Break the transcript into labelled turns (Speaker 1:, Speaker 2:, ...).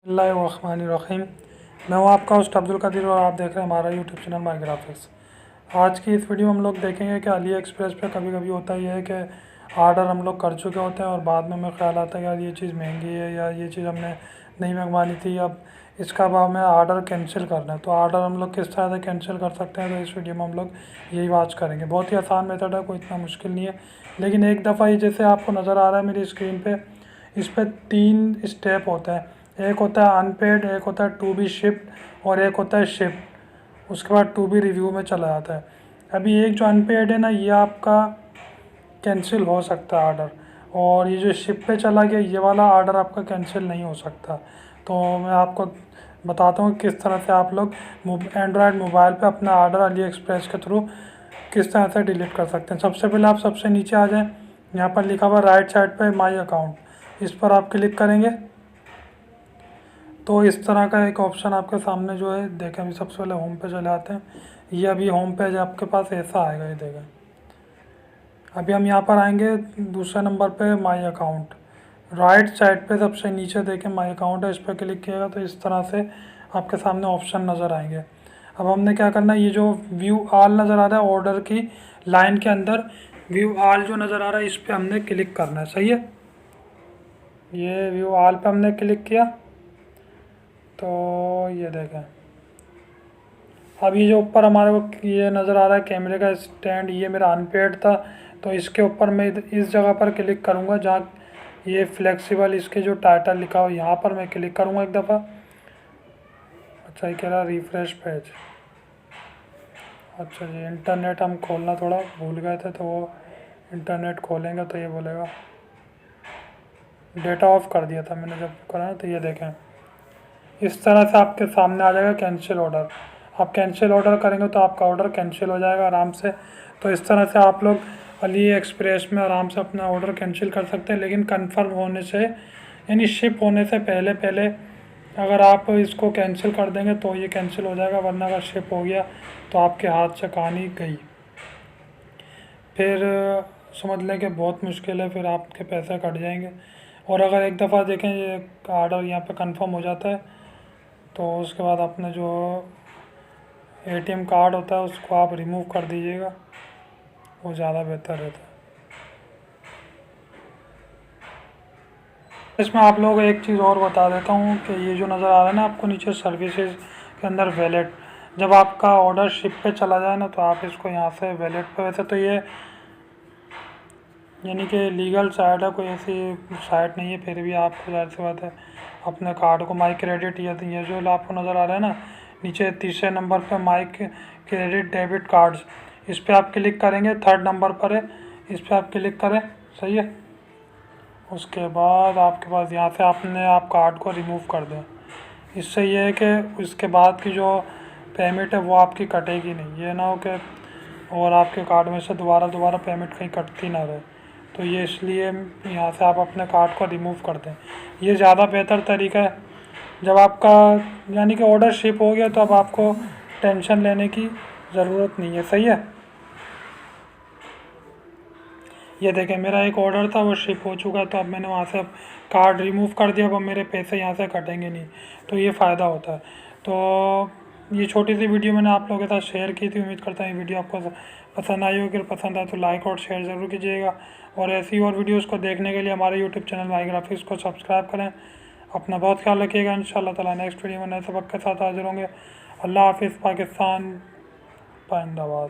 Speaker 1: बिस्मिल्लाहिर्रहमानिर्रहीम। मैं हूँ आपका होस्ट अब्दुल कदीर और आप देख रहे हैं हमारा यूट्यूब चैनल माई ग्राफिक्स। आज की इस वीडियो में हम लोग देखेंगे कि अली एक्सप्रेस पे कभी कभी होता ही है कि आर्डर हम लोग कर चुके होते हैं और बाद में हमें ख्याल आता है कि यार ये चीज़ महंगी है या ये चीज़ हमने नहीं मंगवानी थी, अब इसका अब हमें आर्डर कैंसिल करना है। तो आर्डर हम लोग किस तरह से कैंसिल कर सकते हैं, तो इस वीडियो में हम लोग यही बात करेंगे। बहुत ही आसान मेथड है, कोई इतना मुश्किल नहीं है। लेकिन एक दफ़ा ये जैसे आपको नज़र आ रहा है मेरी स्क्रीन पे, इस पर 3 स्टेप होते हैं। एक होता है अनपेड, एक होता है टू बी शिफ्ट और एक होता है शिफ्ट। उसके बाद टू बी रिव्यू में चला जाता है। अभी एक जो अनपेड है ना, ये आपका कैंसिल हो सकता है आर्डर, और ये जो शिप पे चला गया ये वाला आर्डर आपका कैंसिल नहीं हो सकता। तो मैं आपको बताता हूँ किस तरह से आप लोग एंड्रॉयड मोबाइल पे अपना आर्डर अली एक्सप्रेस के थ्रू किस तरह से डिलीट कर सकते हैं। सबसे पहले आप सबसे नीचे आ जाएं, यहाँ पर लिखा हुआ राइट साइड पे माई अकाउंट, इस पर आप क्लिक करेंगे तो इस तरह का एक ऑप्शन आपके सामने जो है, देखें। अभी सबसे पहले होम पे चले आते हैं। ये अभी होम पेज आपके पास ऐसा आएगा, ये देखें। अभी हम यहाँ पर आएंगे दूसरे नंबर पे माई अकाउंट, राइट साइड पे सबसे नीचे देखें माई अकाउंट है, इस पर क्लिक किएगा तो इस तरह से आपके सामने ऑप्शन नज़र आएंगे। अब हमने क्या करना है, ये जो व्यू ऑल नज़र आ रहा है ऑर्डर की लाइन के अंदर, व्यू ऑल जो नज़र आ रहा है इस पर हमने क्लिक करना है। सही है, ये व्यू ऑल पे हमने क्लिक किया तो ये देखें। अब ये जो ऊपर हमारे को ये नज़र आ रहा है कैमरे का स्टैंड, ये मेरा अनपेड था, तो इसके ऊपर मैं इस जगह पर क्लिक करूँगा जहाँ ये फ्लेक्सिबल, इसके जो टाइटल लिखा हो यहाँ पर मैं क्लिक करूँगा एक दफ़ा। अच्छा, ये कह रहा रिफ्रेश पेज। अच्छा जी, इंटरनेट हम खोलना थोड़ा भूल गए थे, तो वो इंटरनेट खोलेंगे तो ये बोलेगा। डेटा ऑफ कर दिया था मैंने जब करा, तो ये देखें इस तरह से आपके सामने आ जाएगा कैंसिल ऑर्डर। आप कैंसिल ऑर्डर करेंगे तो आपका ऑर्डर कैंसिल हो जाएगा आराम से। तो इस तरह से आप लोग अली एक्सप्रेस में आराम से अपना ऑर्डर कैंसिल कर सकते हैं, लेकिन कंफर्म होने से यानी शिप होने से पहले पहले अगर आप इसको कैंसिल कर देंगे तो ये कैंसिल हो जाएगा, वरना अगर शिप हो गया तो आपके हाथ से कहानी गई। फिर समझ लें कि बहुत मुश्किल है, फिर आपके पैसे कट जाएंगे। और अगर एक दफ़ा देखें ये ऑर्डर यहाँ पे कंफर्म हो जाता है तो उसके बाद अपना जो एटीएम कार्ड होता है उसको आप रिमूव कर दीजिएगा, वो ज़्यादा बेहतर रहता है। इसमें आप लोग एक चीज़ और बता देता हूँ कि ये जो नज़र आ रहा है ना आपको नीचे सर्विसेज के अंदर वैलेट, जब आपका ऑर्डर शिप पे चला जाए ना तो आप इसको यहाँ से वैलेट पे, वैसे तो ये यानी कि लीगल साइट है, कोई ऐसी साइट नहीं है, फिर भी आपको ज़ाहिर सी बात है अपने कार्ड को माई क्रेडिट, ये जो आपको नज़र आ रहा है ना नीचे तीसरे नंबर पे माई क्रेडिट डेबिट कार्ड्स, इस पर आप क्लिक करेंगे। थर्ड नंबर पर है, इस पर आप क्लिक करें। सही है, उसके बाद आपके पास यहाँ से आपने आप कार्ड को रिमूव कर दें। इससे ये है कि उसके बाद की जो पेमेंट है वो आपकी कटेगी नहीं, ये ना हो कि और आपके कार्ड में से दोबारा पेमेंट कहीं कटती ना रहे। तो ये इसलिए यहाँ से आप अपने कार्ड को रिमूव कर दें, ये ज़्यादा बेहतर तरीका है। जब आपका यानी कि ऑर्डर शिप हो गया तो अब आपको टेंशन लेने की ज़रूरत नहीं है। सही है, ये देखें मेरा एक ऑर्डर था वो शिप हो चुका है, तो अब मैंने वहाँ से अब कार्ड रिमूव कर दिया, अब मेरे पैसे यहाँ से कटेंगे नहीं, तो ये फ़ायदा होता है। तो ये छोटी सी वीडियो मैंने आप लोगों के साथ शेयर की थी। उम्मीद करता हूँ ये वीडियो आपको पसंद आई होगी, अगर पसंद आए तो लाइक और शेयर ज़रूर कीजिएगा, और ऐसी और वीडियोज़ को देखने के लिए हमारे यूट्यूब चैनल माई ग्राफिक्स को सब्सक्राइब करें। अपना बहुत ख्याल रखिएगा। इंशाअल्लाह ताला नेक्स्ट वीडियो में नए सबक के साथ हाजिर होंगे। अल्लाह हाफिज़। पाकिस्तान जिंदाबाद।